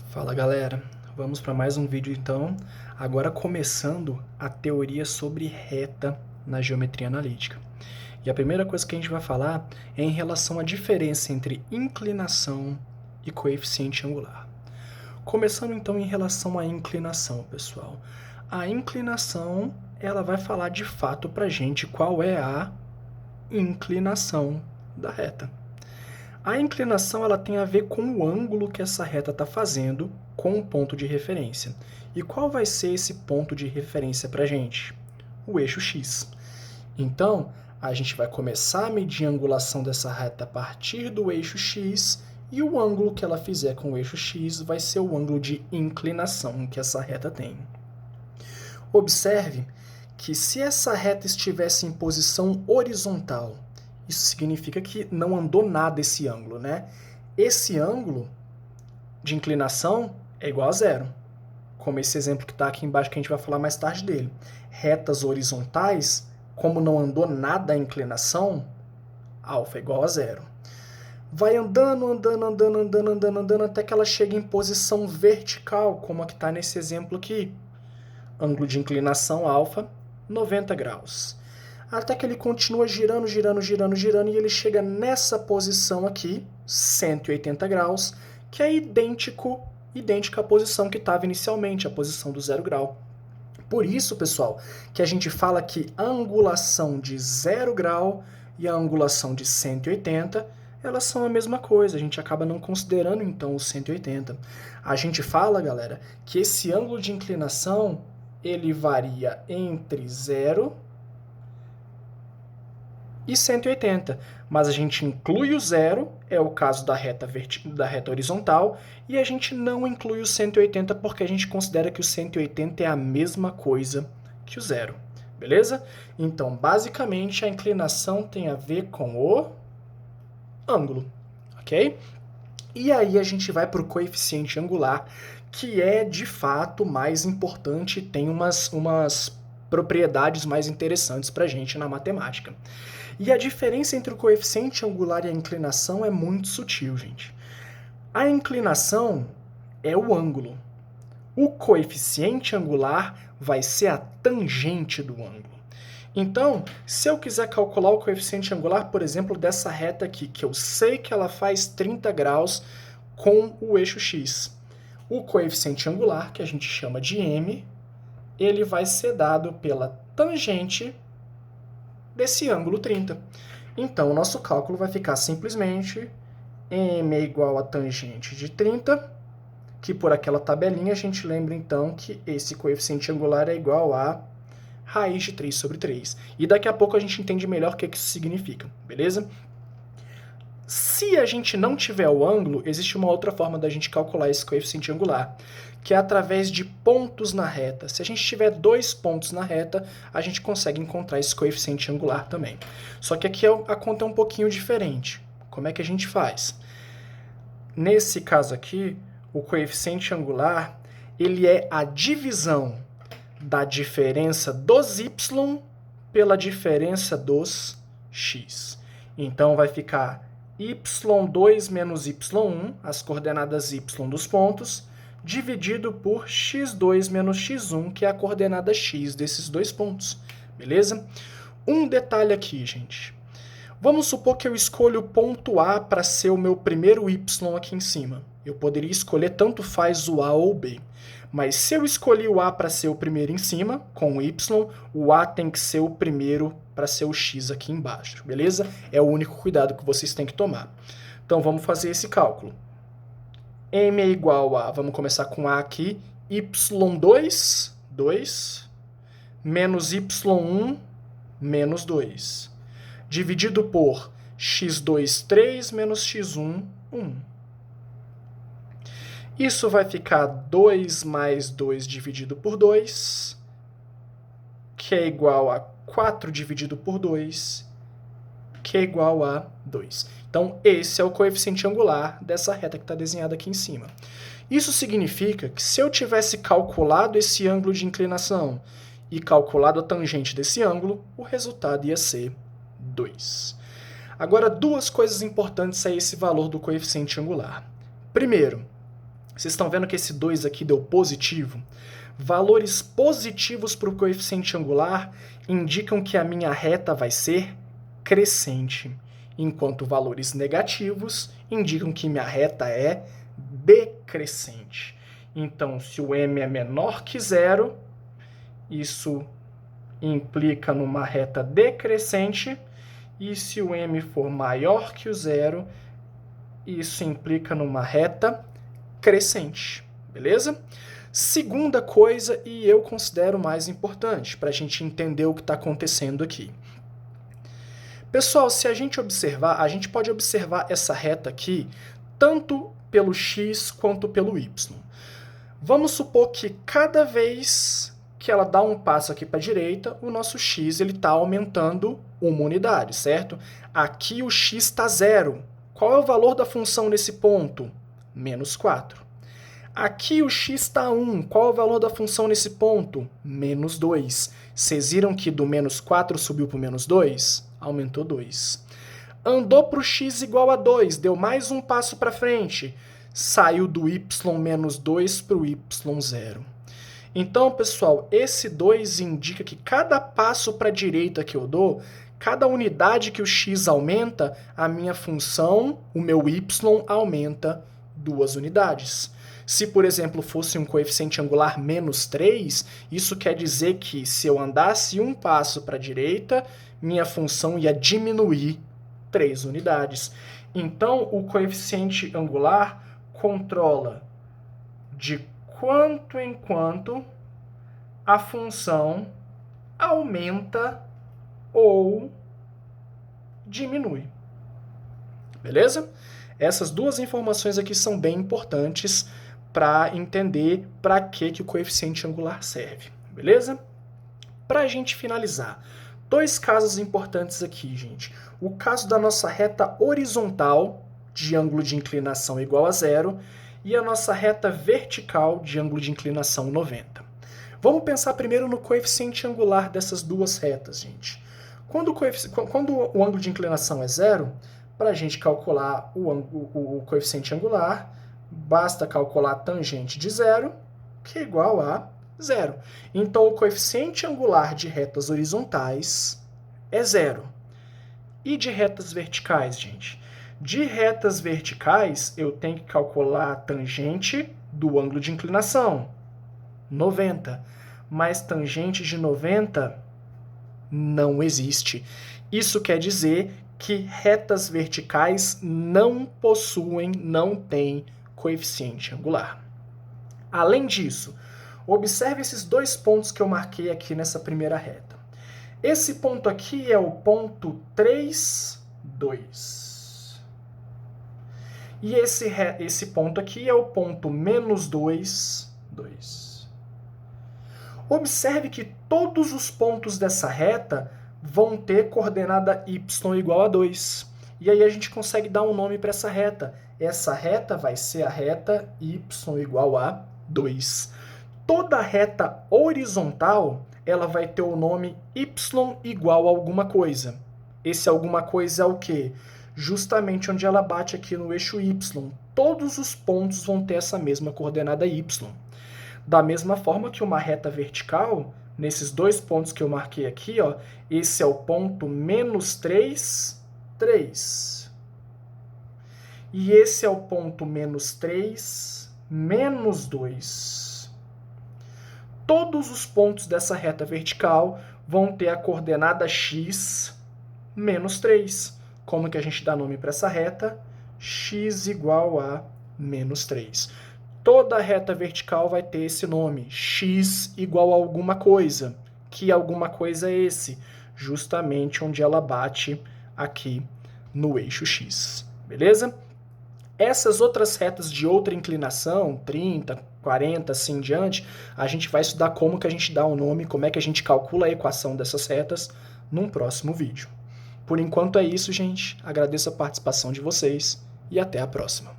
Fala galera, vamos para mais um vídeo então, agora começando a teoria sobre reta na geometria analítica. E a primeira coisa que a gente vai falar é em relação à diferença entre inclinação e coeficiente angular. Começando então em relação à inclinação, pessoal. A inclinação, ela vai falar de fato para a gente qual é a inclinação da reta. A inclinação ela tem a ver com o ângulo que essa reta está fazendo com o ponto de referência. E qual vai ser esse ponto de referência para a gente? O eixo x. Então, a gente vai começar a medir a angulação dessa reta a partir do eixo x, e o ângulo que ela fizer com o eixo x vai ser o ângulo de inclinação que essa reta tem. Observe que se essa reta estivesse em posição horizontal, isso significa que não andou nada esse ângulo, né? Esse ângulo de inclinação é igual a zero, como esse exemplo que está aqui embaixo que a gente vai falar mais tarde dele. Retas horizontais, como não andou nada a inclinação, alfa é igual a zero. Vai andando, até que ela chega em posição vertical, como a que está nesse exemplo aqui. Ângulo de inclinação alfa, 90 graus. Até que ele continua girando, e ele chega nessa posição aqui, 180 graus, que é idêntica à posição que estava inicialmente, a posição do 0 grau. Por isso, pessoal, que a gente fala que a angulação de 0 grau e a angulação de 180, elas são a mesma coisa, a gente acaba não considerando então o 180. A gente fala, galera, que esse ângulo de inclinação, ele varia entre 0 e 180, mas a gente inclui o zero, é o caso da reta horizontal, e a gente não inclui o 180 porque a gente considera que o 180 é a mesma coisa que o zero, beleza? Então, basicamente, a inclinação tem a ver com o ângulo, ok? E aí a gente vai para o coeficiente angular, que é, de fato, mais importante e tem umas propriedades mais interessantes para a gente na matemática. E a diferença entre o coeficiente angular e a inclinação é muito sutil, gente. A inclinação é o ângulo. O coeficiente angular vai ser a tangente do ângulo. Então, se eu quiser calcular o coeficiente angular, por exemplo, dessa reta aqui, que eu sei que ela faz 30 graus com o eixo x, o coeficiente angular, que a gente chama de m, ele vai ser dado pela tangente desse ângulo 30. Então, o nosso cálculo vai ficar simplesmente m é igual a tangente de 30, que por aquela tabelinha a gente lembra então que esse coeficiente angular é igual a raiz de 3 sobre 3. E daqui a pouco a gente entende melhor o que isso significa, beleza? Se a gente não tiver o ângulo, existe uma outra forma da gente calcular esse coeficiente angular, que é através de pontos na reta. Se a gente tiver 2 pontos na reta, a gente consegue encontrar esse coeficiente angular também. Só que aqui a conta é um pouquinho diferente. Como é que a gente faz? Nesse caso aqui, o coeficiente angular, ele é a divisão da diferença dos y pela diferença dos x. Então, vai ficar y2 menos y1, as coordenadas y dos pontos, dividido por x2 menos x1, que é a coordenada x desses dois pontos, beleza? Um detalhe aqui, gente. Vamos supor que eu escolho o ponto A para ser o meu primeiro y aqui em cima. Eu poderia escolher tanto faz o A ou o B. Mas se eu escolhi o A para ser o primeiro em cima, com o y, o A tem que ser o primeiro para ser o x aqui embaixo, beleza? É o único cuidado que vocês têm que tomar. Então, vamos fazer esse cálculo. M é igual a, vamos começar com A aqui, y2, 2, menos y1, menos 2, dividido por x2, 3, menos x1, 1. Isso vai ficar 2 mais 2 dividido por 2, que é igual a 4 dividido por 2, que é igual a 2. Então, esse é o coeficiente angular dessa reta que está desenhada aqui em cima. Isso significa que se eu tivesse calculado esse ângulo de inclinação e calculado a tangente desse ângulo, o resultado ia ser 2. Agora, duas coisas importantes a esse valor do coeficiente angular. Primeiro, Vocês estão vendo que esse 2 aqui deu positivo? Valores positivos para o coeficiente angular indicam que a minha reta vai ser crescente, enquanto valores negativos indicam que minha reta é decrescente. Então, se o m é menor que zero, isso implica numa reta decrescente, e se o m for maior que o zero, isso implica numa reta crescente, beleza? Segunda coisa, e eu considero mais importante, para a gente entender o que está acontecendo aqui. Pessoal, se a gente observar, a gente pode observar essa reta aqui, tanto pelo x quanto pelo y. Vamos supor que cada vez que ela dá um passo aqui para a direita, o nosso x está aumentando uma unidade, certo? Aqui o x está zero. Qual é o valor da função nesse ponto? Menos 4. Aqui o x está 1. Qual é o valor da função nesse ponto? Menos 2. Vocês viram que do menos 4 subiu para o menos 2? Aumentou 2. Andou para o x igual a 2, deu mais um passo para frente. Saiu do y menos 2 para o y 0. Então, pessoal, esse 2 indica que cada passo para a direita que eu dou, cada unidade que o x aumenta, a minha função, o meu y, aumenta 2 unidades. Se, por exemplo, fosse um coeficiente angular menos 3, isso quer dizer que se eu andasse um passo para a direita, minha função ia diminuir 3 unidades. Então, o coeficiente angular controla de quanto em quanto a função aumenta ou diminui. Beleza? Essas duas informações aqui são bem importantes para entender para que o coeficiente angular serve. Beleza? Para a gente finalizar, 2 casos importantes aqui, gente. O caso da nossa reta horizontal, de ângulo de inclinação igual a 0, e a nossa reta vertical, de ângulo de inclinação 90. Vamos pensar primeiro no coeficiente angular dessas duas retas, gente. Quando o ângulo de inclinação é 0, para a gente calcular o coeficiente angular, basta calcular a tangente de 0, que é igual a 0. Então, o coeficiente angular de retas horizontais é 0. E de retas verticais, gente? De retas verticais, eu tenho que calcular a tangente do ângulo de inclinação, 90. Mas tangente de 90 não existe. Isso quer dizer que retas verticais não têm coeficiente angular. Além disso, observe esses 2 pontos que eu marquei aqui nessa primeira reta. Esse ponto aqui é o ponto 3, 2. E esse ponto aqui é o ponto menos 2, 2. Observe que todos os pontos dessa reta vão ter coordenada y igual a 2. E aí a gente consegue dar um nome para essa reta. Essa reta vai ser a reta y igual a 2. Toda reta horizontal, ela vai ter o nome y igual a alguma coisa. Esse alguma coisa é o quê? Justamente onde ela bate aqui no eixo y. Todos os pontos vão ter essa mesma coordenada y. Da mesma forma que uma reta vertical, nesses 2 pontos que eu marquei aqui, ó, esse é o ponto menos 3, 3. E esse é o ponto menos 3, menos 2. Todos os pontos dessa reta vertical vão ter a coordenada x menos 3. Como que a gente dá nome para essa reta? X igual a menos 3. Toda reta vertical vai ter esse nome, x igual a alguma coisa. Que alguma coisa é esse? Justamente onde ela bate aqui no eixo x. Beleza? Essas outras retas de outra inclinação, 30, 40, assim em diante, a gente vai estudar como que a gente dá o nome, como é que a gente calcula a equação dessas retas num próximo vídeo. Por enquanto é isso, gente. Agradeço a participação de vocês e até a próxima.